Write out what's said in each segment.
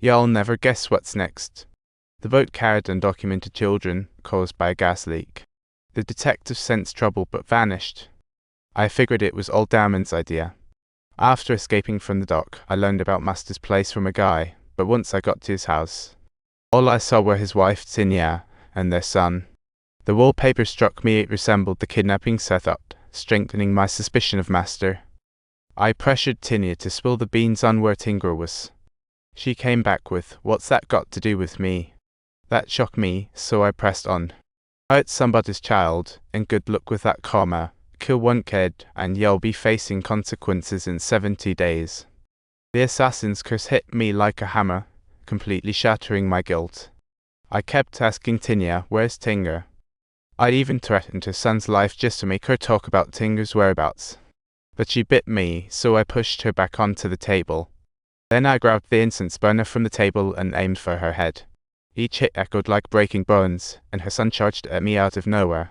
You'll never guess what's next. The boat carried undocumented children caused by a gas leak. The detective sensed trouble but vanished. I figured it was all Damon's idea. After escaping from the dock, I learned about Master's place from a guy, but once I got to his house, all I saw were his wife Tinya and their son. The wallpaper struck me it resembled the kidnapping setup, strengthening my suspicion of Master. I pressured Tinya to spill the beans on where Tinker was. She came back with, "What's that got to do with me?" That shocked me, so I pressed on. "It's somebody's child, and good luck with that karma. Kill one kid, and you'll be facing consequences in 70 days. The assassin's curse hit me like a hammer, completely shattering my guilt. I kept asking Tinya, "Where's Tinker?" I even threatened her son's life just to make her talk about Tinker's whereabouts. But she bit me, so I pushed her back onto the table. Then I grabbed the incense burner from the table and aimed for her head. Each hit echoed like breaking bones, and her son charged at me out of nowhere.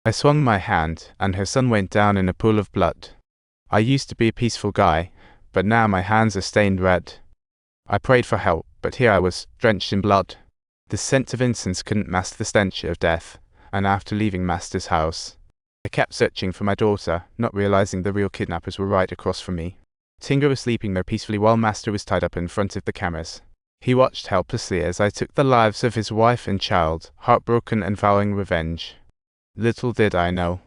I swung my hand, and her son went down in a pool of blood. I used to be a peaceful guy, but now my hands are stained red. I prayed for help, but here I was, drenched in blood. The scent of incense couldn't mask the stench of death, and after leaving Master's house, I kept searching for my daughter, not realizing the real kidnappers were right across from me. Tinker was sleeping there peacefully while Master was tied up in front of the cameras. He watched helplessly as I took the lives of his wife and child, heartbroken and vowing revenge. Little did I know.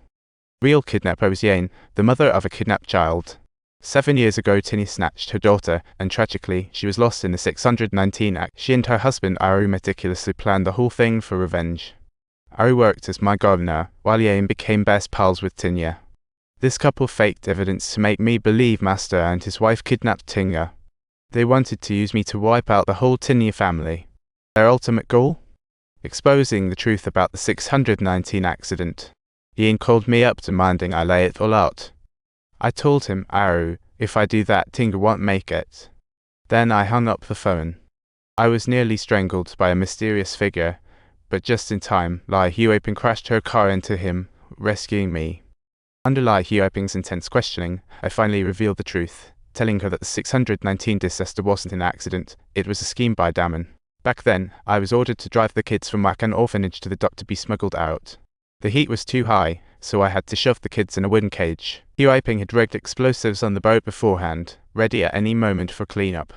Real kidnapper was Yane, the mother of a kidnapped child. 7 years ago, Tinny snatched her daughter, and tragically, she was lost in the 619 Act. She and her husband Aru meticulously planned the whole thing for revenge. Aru worked as my gardener, while Yane became best pals with Tinya. This couple faked evidence to make me believe Master and his wife kidnapped Tinga. They wanted to use me to wipe out the whole Tinya family. Their ultimate goal? Exposing the truth about the 619 accident. Ian called me up demanding I lay it all out. I told him, "Aru, if I do that, Tinga won't make it." Then I hung up the phone. I was nearly strangled by a mysterious figure, but just in time, Lai Huoping crashed her car into him, rescuing me. Under Lai Huoping's intense questioning, I finally revealed the truth, telling her that the 619 disaster wasn't an accident, it was a scheme by Damon. Back then, I was ordered to drive the kids from Wakan orphanage to the dock to be smuggled out. The heat was too high, so I had to shove the kids in a wooden cage. Huoping had rigged explosives on the boat beforehand, ready at any moment for cleanup.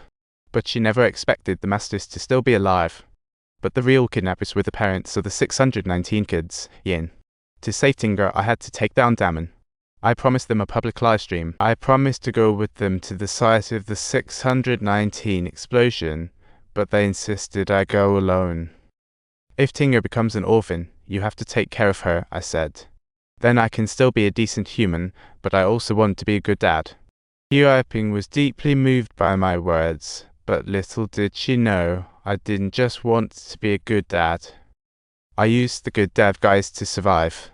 But she never expected the Masters to still be alive. But the real kidnappers were the parents of the 619 kids, Yin. To save Tinga, I had to take down Damon. I promised them a public livestream. I promised to go with them to the site of the 619 explosion, but they insisted I go alone. "If Tinga becomes an orphan, you have to take care of her," I said. "Then I can still be a decent human, but I also want to be a good dad." Huoping was deeply moved by my words, but little did she know I didn't just want to be a good dad. I used the good dad guise to survive.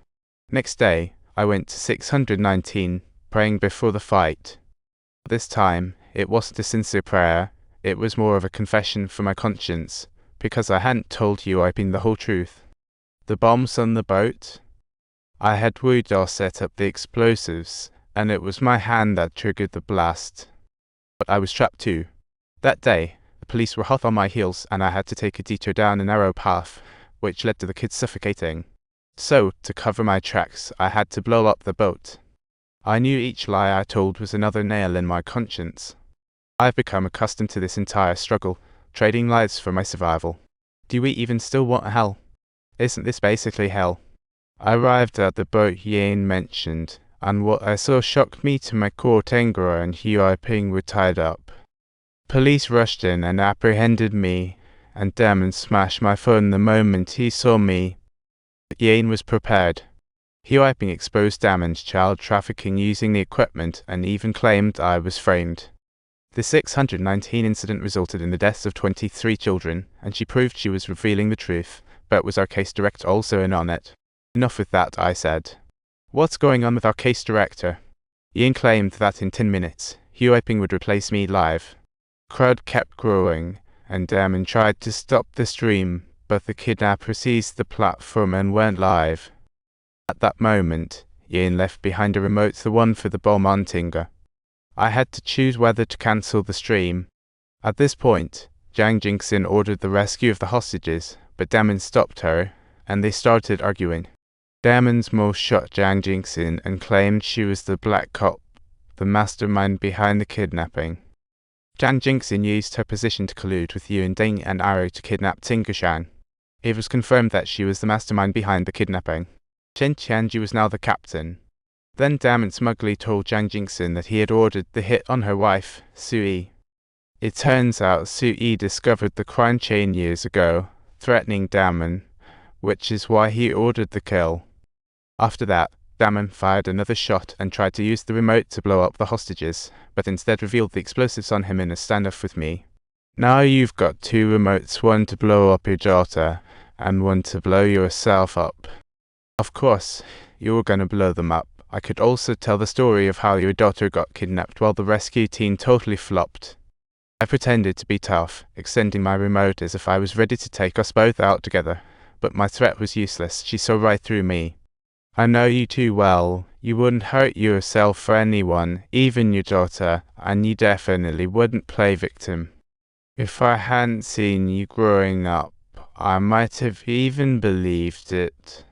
Next day, I went to 619, praying before the fight. This time, it wasn't a sincere prayer, it was more of a confession for my conscience, because I hadn't told Huoping the whole truth. The bombs on the boat? I had Wudor set up the explosives, and it was my hand that triggered the blast. But I was trapped too. That day, the police were hot on my heels, and I had to take a detour down a narrow path, which led to the kids suffocating. So, to cover my tracks, I had to blow up the boat. I knew each lie I told was another nail in my conscience. I've become accustomed to this entire struggle, trading lives for my survival. Do we even still want hell? Isn't this basically hell? I arrived at the boat Yane mentioned, and what I saw shocked me to my core. Tinga and Huoping were tied up. Police rushed in and apprehended me, and Damon smashed my phone the moment he saw me. Yane was prepared. Huoping exposed Damon's child trafficking using the equipment and even claimed I was framed. The 619 incident resulted in the deaths of 23 children, and she proved she was revealing the truth, but was our case director also in on it? Enough with that, I said. What's going on with our case director? Ian claimed that in 10 minutes, Huoping would replace me live. Crowd kept growing, and Damon tried to stop the stream, but the kidnapper seized the platform and went live. At that moment, Ian left behind a remote, the one for the bomb on Tinga. I had to choose whether to cancel the stream. At this point, Zhang Jingxin ordered the rescue of the hostages, but Damon stopped her, and they started arguing. Damon's Mo shot Zhang Jingxin and claimed she was the black cop, the mastermind behind the kidnapping. Zhang Jingxin used her position to collude with Yuan Ding and Arrow to kidnap Ting Guishan. It was confirmed that she was the mastermind behind the kidnapping. Chen Qianji was now the captain. Then Damon smugly told Zhang Jingxin that he had ordered the hit on her wife, Su Yi. It turns out Su Yi discovered the crime chain years ago, threatening Damon, which is why he ordered the kill. After that, Damon fired another shot and tried to use the remote to blow up the hostages, but instead revealed the explosives on him in a standoff with me. Now you've got two remotes, one to blow up your daughter, and one to blow yourself up. Of course, you were gonna blow them up. I could also tell the story of how your daughter got kidnapped while the rescue team totally flopped. I pretended to be tough, extending my remote as if I was ready to take us both out together, but my threat was useless. She saw right through me. I know you too well. You wouldn't hurt yourself for anyone, even your daughter, and you definitely wouldn't play victim. If I hadn't seen you growing up, I might have even believed it.